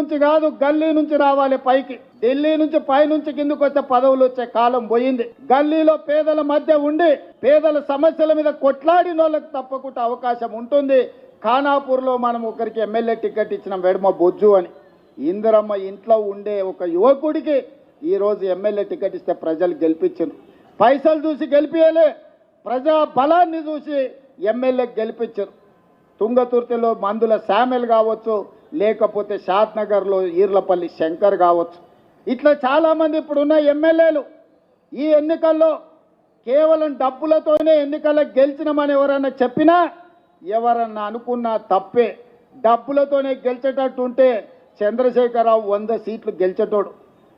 నుంచి కాదు గల్లీ నుంచి రావాలి పైకి. ఢిల్లీ నుంచి పై నుంచి కిందకు వస్తే పదవులు వచ్చే కాలం పోయింది. గల్లీలో పేదల మధ్య ఉండి పేదల సమస్యల మీద కొట్లాడిన వాళ్ళకి తప్పకుండా అవకాశం ఉంటుంది. ఖానాపూర్లో మనం ఒకరికి ఎమ్మెల్యే టికెట్ ఇచ్చిన వెడమ బొజ్జు అని, ఇందిరమ్మ ఇంట్లో ఉండే ఒక యువకుడికి ఈరోజు ఎమ్మెల్యే టికెట్ ఇస్తే ప్రజలు గెలిపించారు. పైసలు చూసి గెలిపియలే, ప్రజా బలాన్ని చూసి ఎమ్మెల్యే గెలిపించారు. తుంగతుర్తిలో మందుల శామెల్ కావచ్చు, లేకపోతే షాద్నగర్లో ఈర్లపల్లి శంకర్ కావచ్చు, ఇట్లా చాలామంది ఇప్పుడున్న ఎమ్మెల్యేలు ఈ ఎన్నికల్లో కేవలం డబ్బులతోనే ఎన్నికల్లో గెలిచినామని ఎవరన్నా చెప్పినా, ఎవరన్నా అనుకున్నా తప్పే. డబ్బులతోనే గెలిచేటట్టు ఉంటే చంద్రశేఖరరావు 100 సీట్లు గెలిచేటోడు.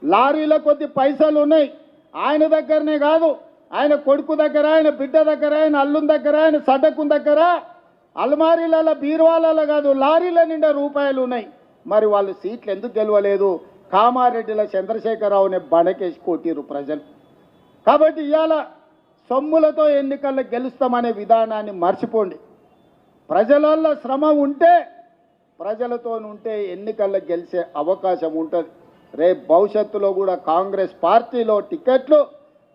లారీల కొద్ది పైసలు ఉన్నాయి ఆయన దగ్గరనే కాదు, ఆయన కొడుకు దగ్గర, ఆయన బిడ్డ దగ్గర, ఆయన అల్లుని దగ్గర, ఆయన సడ్డకుని దగ్గర, అల్మారీల బీరువాలలో కాదు లారీల నిండా రూపాయలు ఉన్నాయి. మరి వాళ్ళు సీట్లు ఎందుకు గెలవలేదు? కామారెడ్డిలో చంద్రశేఖరరావుని బడకేసి కొట్టిరు ప్రజలు. కాబట్టి ఇవాళ సొమ్ములతో ఎన్నికల్లో గెలుస్తామనే విధానాన్ని మర్చిపోండి. ప్రజలలో శ్రమ ఉంటే, ప్రజలతో ఉంటే ఎన్నికల్లో గెలిచే అవకాశం ఉంటుంది. రేపు భవిష్యత్తులో కూడా కాంగ్రెస్ పార్టీలో టికెట్లు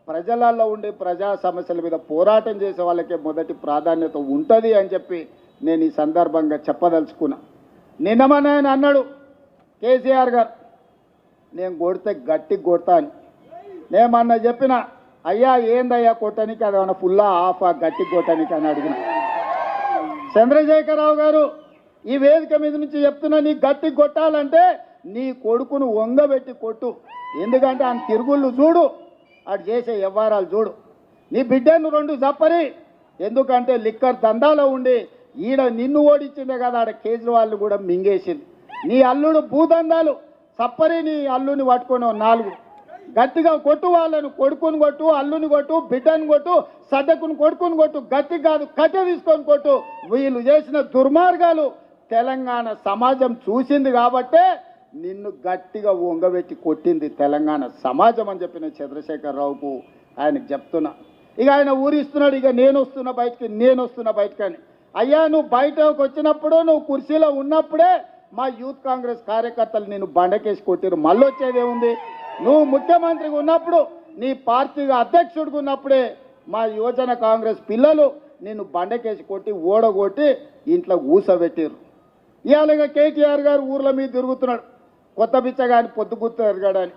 ప్రజలలో ఉండి ప్రజా సమస్యల మీద పోరాటం చేసే వాళ్ళకే మొదటి ప్రాధాన్యత ఉంటుంది అని చెప్పి నేను ఈ సందర్భంగా చెప్పదలుచుకున్నా. నిన్నమని ఆయన అన్నాడు కేసీఆర్ గారు, నేను కొడితే గట్టి కొడతా అని. నేమన్నా చెప్పిన, అయ్యా ఏందయ్యా కొట్టడానికి, అదేమన్నా ఫుల్లా ఆఫా గట్టి కొట్టడానికి అని అడిగిన. చంద్రశేఖరరావు గారు ఈ వేదిక మీద నుంచి చెప్తున్నా, నీ గట్టి కొట్టాలంటే నీ కొడుకును వంగబెట్టి కొట్టు. ఎందుకంటే ఆయన తిరుగుళ్ళు చూడు, అటు చేసే వ్యవహారాలు చూడు. నీ బిడ్డను 2 జప్పరి, ఎందుకంటే లిక్కర్ దందాలో ఉండి ఈడ నిన్ను ఓడించిందే కదా, ఆడ కేజ్రీవాల్ని కూడా మింగేసింది. నీ అల్లుడు భూదందాలు సప్పరి, నీ అల్లుని పట్టుకొని 4 గట్టిగా కొట్టు. వాళ్ళను కొడుకుని కొట్టు, అల్లుని కొట్టు, బిడ్డను కొట్టు, సడ్డకుని కొడుకుని కొట్టు, గట్టి కాదు కట్టె తీసుకొని కొట్టు. వీళ్ళు చేసిన దుర్మార్గాలు తెలంగాణ సమాజం చూసింది కాబట్టే నిన్ను గట్టిగా వంగబెట్టి కొట్టింది తెలంగాణ సమాజం అని చెప్పిన చంద్రశేఖరరావుకు ఆయనకు చెప్తున్నా. ఇక ఆయన ఊరిస్తున్నాడు, ఇక నేను వస్తున్నా బయటకి అని. అయ్యా నువ్వు బయటకు వచ్చినప్పుడు, నువ్వు కుర్చీలో ఉన్నప్పుడే మా యూత్ కాంగ్రెస్ కార్యకర్తలు నేను బండకేసి కొట్టిరు. మళ్ళీ వచ్చేదేముంది? నువ్వు ముఖ్యమంత్రిగా ఉన్నప్పుడు, నీ పార్టీగా అధ్యక్షుడిగా ఉన్నప్పుడే మా యువజన కాంగ్రెస్ పిల్లలు నిన్ను బండకేసి కొట్టి ఓడగొట్టి ఇంట్లో ఊసబెట్టిరు. ఇవాళ కేటీఆర్ గారు ఊర్ల మీద తిరుగుతున్నాడు, కొత్త బిచ్చగాని పొద్దుగుర్తు ఎరగాడని.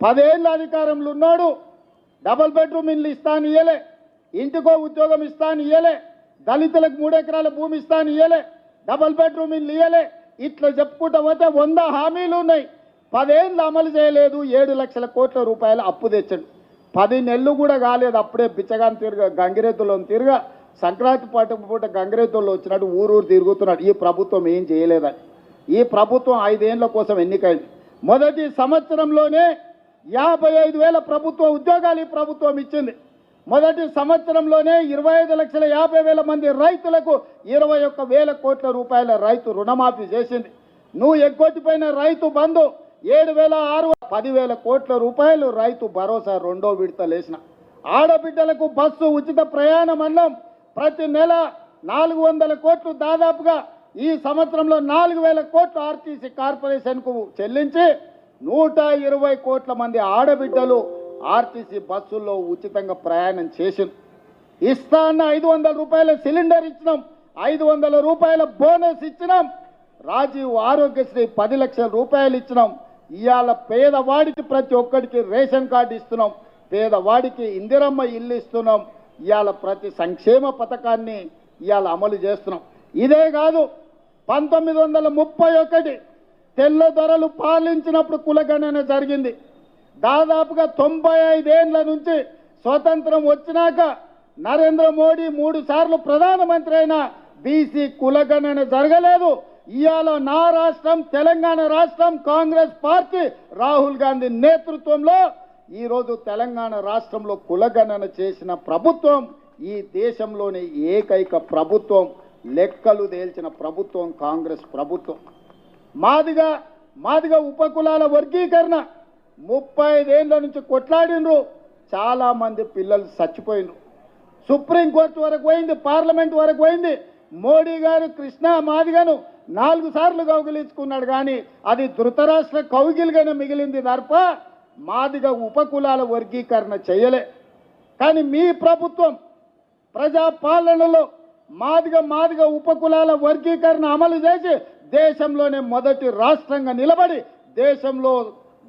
10 ఏళ్ళ అధికారంలో ఉన్నాడు, డబుల్ బెడ్రూమ్ ఇల్లు ఇస్తాను ఇయ్యలే, ఇంటికో ఉద్యోగం ఇస్తాను ఇయ్యలే, దళితులకు 3 ఎకరాల భూమి ఇస్తాను ఇయ్యలే, డబుల్ బెడ్రూమ్ ఇల్లు ఇయ్యలే. ఇట్లా చెప్పుకుంటా పోతే 100 హామీలు ఉన్నాయి. 10 ఏళ్ళు అమలు చేయలేదు. 7 లక్షల కోట్ల రూపాయలు అప్పు తెచ్చాడు. 10 నెలలు కూడా కాలేదు, అప్పుడే బిచ్చగాని గంగిరెద్దులో తిరగా సంక్రాంతి పూట గంగిరెద్దుల్లో వచ్చినట్టు ఊరు తిరుగుతున్నాడు. ఈ ప్రభుత్వం ఏం చేయలేదని. ఈ ప్రభుత్వం 5 ఏళ్ల కోసం ఎన్నికైంది. మొదటి సంవత్సరంలోనే 55,000 ప్రభుత్వ ఉద్యోగాలు ఈ ప్రభుత్వం ఇచ్చింది. మొదటి సంవత్సరంలోనే 25,50,000 మంది రైతులకు 21,000 కోట్ల రూపాయల రైతు రుణమాఫీ చేసింది. నువ్వు ఎగ్గొట్టిపోయిన రైతు బంధు 7,610,000 కోట్ల రూపాయలు రైతు భరోసా 2వ విడతలేసిన. ఆడబిడ్డలకు బస్సు ఉచిత ప్రయాణం అన్నం ప్రతి నెల 400 కోట్లు, దాదాపుగా ఈ సంవత్సరంలో 4,000 కోట్లు ఆర్టీసీ కార్పొరేషన్కు చెల్లించి 120 కోట్ల మంది ఆడబిడ్డలు ఆర్టీసీ బస్సుల్లో ఉచితంగా ప్రయాణం చేసింది. ఇస్తా అన్న 500 రూపాయల సిలిండర్ ఇచ్చినాం, 500 రూపాయల బోనస్ ఇచ్చినాం. రాజీవ్ ఆరోగ్యశ్రీ 10 లక్షల రూపాయలు ఇచ్చినాం. ఇవాళ పేదవాడికి ప్రతి ఒక్కడికి రేషన్ కార్డు ఇస్తున్నాం, పేదవాడికి ఇందిరమ్మ ఇల్లు ఇస్తున్నాం. ఇవాళ ప్రతి సంక్షేమ పథకాన్ని ఇవాళ అమలు చేస్తున్నాం. ఇదే కాదు, 1931 తెల్ల దొరలు పాలించినప్పుడు కులగణన జరిగింది. దాదాపుగా 95 ఏళ్ల నుంచి స్వతంత్రం వచ్చినాక నరేంద్ర మోడీ 3 సార్లు ప్రధానమంత్రి అయినా బీసీ కులగణన జరగలేదు. ఇవాళ నా రాష్ట్రం తెలంగాణ రాష్ట్రం, కాంగ్రెస్ పార్టీ రాహుల్ గాంధీ నేతృత్వంలో ఈరోజు తెలంగాణ రాష్ట్రంలో కులగణన చేసిన ప్రభుత్వం ఈ దేశంలోని ఏకైక ప్రభుత్వం. లెక్కలు తేల్చిన ప్రభుత్వం కాంగ్రెస్ ప్రభుత్వం. మాదిగా ఉపకులాల వర్గీకరణ 35 ఏళ్ల నుంచి కొట్లాడినరు. చాలా మంది పిల్లలు చచ్చిపోయినరు. సుప్రీంకోర్టు వరకు పోయింది, పార్లమెంట్ వరకు పోయింది. మోడీ గారు కృష్ణా మాదిగను 4 సార్లు కౌగిలించుకున్నాడు, కానీ అది ధృతరాష్ట్ర కౌగిలిగానే మిగిలింది తప్ప మాదిగ ఉపకులాల వర్గీకరణ చేయలే. కానీ మీ ప్రభుత్వం ప్రజాపాలనలో మాదిగ ఉపకులాల వర్గీకరణ అమలు చేసి దేశంలోనే మొదటి రాష్ట్రంగా నిలబడి దేశంలో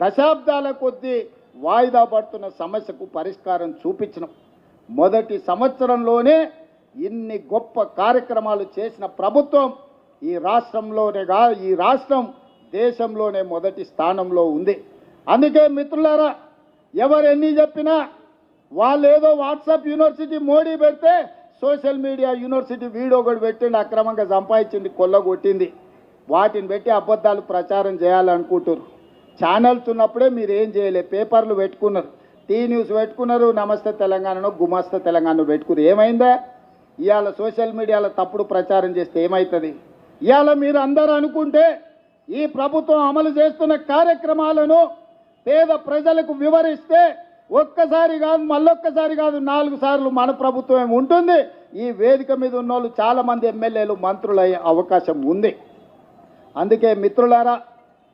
దశాబ్దాల కొద్దీ వాయిదా పడుతున్న సమస్యకు పరిష్కారం చూపించినాం. మొదటి సంవత్సరంలోనే ఇన్ని గొప్ప కార్యక్రమాలు చేసిన ప్రభుత్వం ఈ రాష్ట్రం దేశంలోనే మొదటి స్థానంలో ఉంది. అందుకే మిత్రులారా, ఎవరు ఎన్ని చెప్పినా వాళ్ళు ఏదో వాట్సాప్ యూనివర్సిటీ మోడీ పెడితే సోషల్ మీడియా యూనివర్సిటీ వీడియో కూడా పెట్టిండి, అక్రమంగా సంపాదించింది, కొల్లగొట్టింది, వాటిని పెట్టి అబద్ధాలు ప్రచారం చేయాలనుకుంటారు. ఛానల్స్ ఉన్నప్పుడే మీరు ఏం చేయలే, పేపర్లు పెట్టుకున్నారు, టీ న్యూస్ పెట్టుకున్నారు, నమస్తే తెలంగాణలో గుమాస్తా తెలంగాణ పెట్టుకున్నారు. ఏమైందా? ఇవాళ సోషల్ మీడియాలో తప్పుడు ప్రచారం చేస్తే ఏమవుతుంది? ఇవాళ మీరు అందరూ అనుకుంటే ఈ ప్రభుత్వం అమలు చేస్తున్న కార్యక్రమాలను పేద ప్రజలకు వివరిస్తే ఒక్కసారి కాదు, మళ్ళొక్కసారి కాదు, 4 సార్లు మన ప్రభుత్వం ఉంటుంది. ఈ వేదిక మీద ఉన్నోళ్ళు చాలామంది ఎమ్మెల్యేలు మంత్రులు అయ్యే అవకాశం ఉంది. అందుకే మిత్రులారా,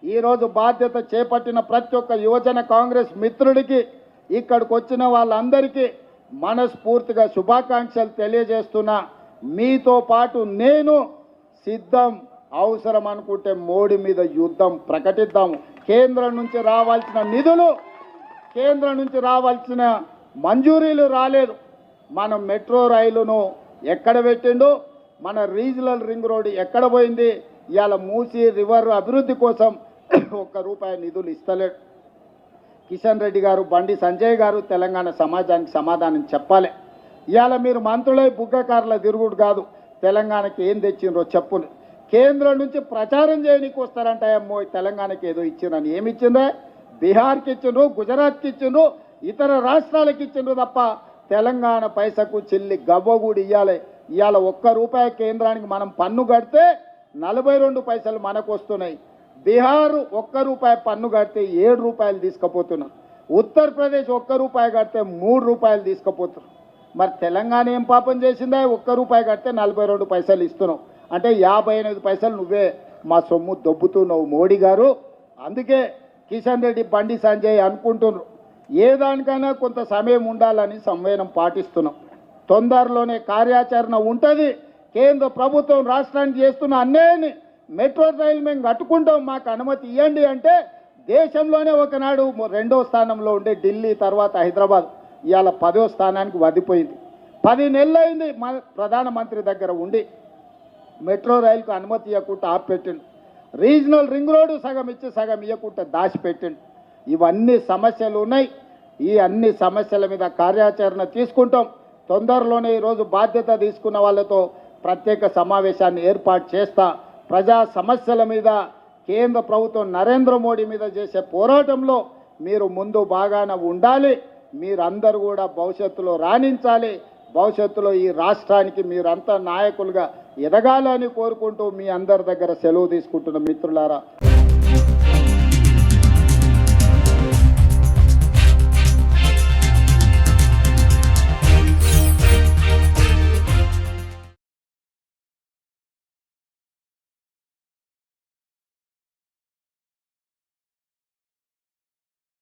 ఈరోజు బాధ్యత చేపట్టిన ప్రతి ఒక్క యువజన కాంగ్రెస్ మిత్రుడికి, ఇక్కడికి వచ్చిన వాళ్ళందరికీ మనస్ఫూర్తిగా శుభాకాంక్షలు తెలియజేస్తున్నా. మీతో పాటు నేను సిద్ధం, అవసరం అనుకుంటే మోడీ మీద యుద్ధం ప్రకటిద్దాం. కేంద్రం నుంచి రావాల్సిన నిధులు, కేంద్రం నుంచి రావాల్సిన మంజూరీలు రాలేదు. మనం మెట్రో రైలును ఎక్కడ పెట్టిండు, మన రీజనల్ రింగ్ రోడ్ ఎక్కడ పోయింది? ఇవాళ మూసీ రివర్ అభివృద్ధి కోసం ₹1 నిధులు ఇస్తలేడు. కిషన్ రెడ్డి గారు, బండి సంజయ్ గారు తెలంగాణ సమాజానికి సమాధానం చెప్పాలి. ఇవాళ మీరు మంత్రులై బుగ్గకారుల తిరుగుడు కాదు, తెలంగాణకి ఏం తెచ్చిండ్రో చెప్పును. కేంద్రం నుంచి ప్రచారం చేయడానికి వస్తారంట, అమ్మో తెలంగాణకి ఏదో ఇచ్చిండ్రని. ఏమి ఇచ్చిండ్రా? బీహార్కి ఇచ్చిండ్రు, గుజరాత్కి ఇచ్చిండ్రు, ఇతర రాష్ట్రాలకు ఇచ్చిండ్రు తప్ప తెలంగాణ పైసకు చిల్లి గవ్వ కూడా ఇవ్వాలి. ఇవాళ ₹1 కేంద్రానికి మనం పన్ను కడితే 42 పైసలు మనకు వస్తున్నాయి. బీహార్ ₹1 పన్ను కడితే ₹7 తీసుకుపోతున్నారు. ఉత్తరప్రదేశ్ ₹1 కడితే ₹3 తీసుకుపోతున్నారు. మరి తెలంగాణ ఏం పాపం చేసిందా? ₹1 కడితే 42 పైసలు ఇస్తున్నావు అంటే 58 పైసలు నువ్వే మా సొమ్ము దొబ్బుతున్నావు మోడీ గారు. అందుకే కిషన్ రెడ్డి, బండి సంజయ్ అనుకుంటున్నారు ఏ దానికైనా కొంత సమయం ఉండాలని సంవేదనం పాటిస్తున్నాం. తొందరలోనే కార్యాచరణ ఉంటుంది. కేంద్ర ప్రభుత్వం రాష్ట్రానికి చేస్తున్న అన్యాయాన్ని, మెట్రో రైలు మేము కట్టుకుంటాం, మాకు అనుమతి ఇవ్వండి అంటే దేశంలోనే ఒకనాడు 2వ స్థానంలో ఉండే ఢిల్లీ, తర్వాత హైదరాబాద్ ఇవాళ 10వ స్థానానికి వదిలిపోయింది. 10 నెలలు అయింది మన ప్రధానమంత్రి దగ్గర ఉండి మెట్రో రైలుకు అనుమతి ఇవ్వకుండా ఆపిపెట్టిండు. రీజనల్ రింగ్ రోడ్డు సగం ఇచ్చి సగం ఇవ్వకుండా దాచిపెట్టిండు. ఇవన్నీ సమస్యలు ఉన్నాయి. ఈ అన్ని సమస్యల మీద కార్యాచరణ తీసుకుంటాం. తొందరలోనే ఈరోజు బాధ్యత తీసుకున్న వాళ్ళతో ప్రత్యేక సమావేశాన్ని ఏర్పాటు చేస్తా. ప్రజా సమస్యల మీద కేంద్ర ప్రభుత్వం నరేంద్ర మోడీ మీద చేసే పోరాటంలో మీరు ముందు బాగానే ఉండాలి. మీరందరూ కూడా భవిష్యత్తులో రాణించాలి. భవిష్యత్తులో ఈ రాష్ట్రానికి మీరంతా నాయకులుగా ఎదగాలని కోరుకుంటూ మీ అందరి దగ్గర సెలవు తీసుకుంటున్న మిత్రులారా.